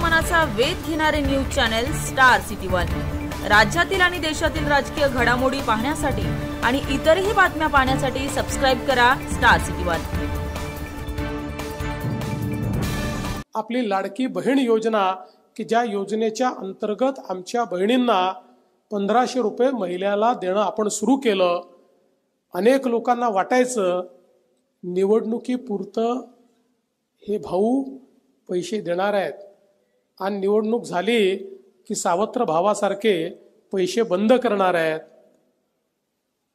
मनाचा वेध घेणारे news channel star city one. राज्यातील आणि देशातील राजकीय घडामोडी पाहण्यासाठी आणि इतरही बातम्या पाहण्यासाठी सबस्क्राइब करा स्टार सिटी वन। आपली लाडकी बहीण योजना की ज्या योजनेच्या अंतर्गत आमच्या बहिणींना 1500 रुपये महिन्याला देणं आपण सुरू केलं। अनेक लोकांना वाटायचं निवडणुकीपुरतं हे भाऊ पैसे देणार आहेत आणि निवडणूक झाली की सावत्र भावासारखे पैसे बंद करणार आहेत।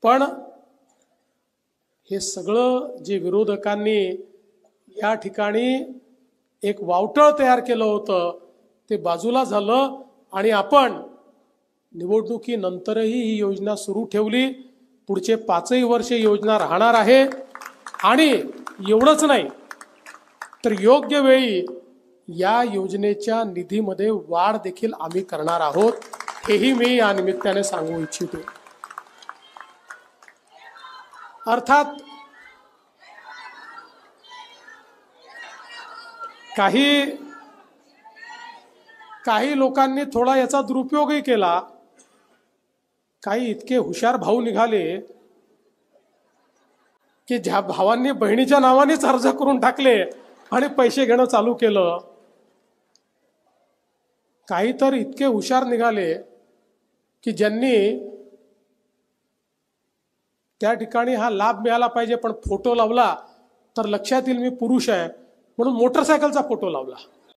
पण हे सगळं जे विरोधकांनी या ठिकाणी एक वावटळ तयार केलं होतं ते बाजूला झालं आणि आपण निवडणुकीनंतरही ही योजना सुरू ठेवली। पुढचे 5ही वर्षे योजना राहणार आहे आणि एवढंच नाही तर योग्य वेळी या योजनेच्या निधीमध्ये वाढ देखील आम्ही करणार आहोत, हेही मी या निमित्ताने सांगू इच्छितो। अर्थात काही लोकांनी थोडा याचा दुरुपयोगही केला। काही इतके हुशार भाऊ निघाले की ज्या भावांनी बहिणीच्या नावानेच अर्ज करून टाकले आणि पैसे घेणं चालू केलं। काही तर इतके हुशार निघाले की ज्यांनी त्या ठिकाणी हा लाभ मिळाला पाहिजे पण फोटो लावला तर लक्षात येईल मी पुरुष आहे म्हणून मोटरसायकलचा फोटो लावला।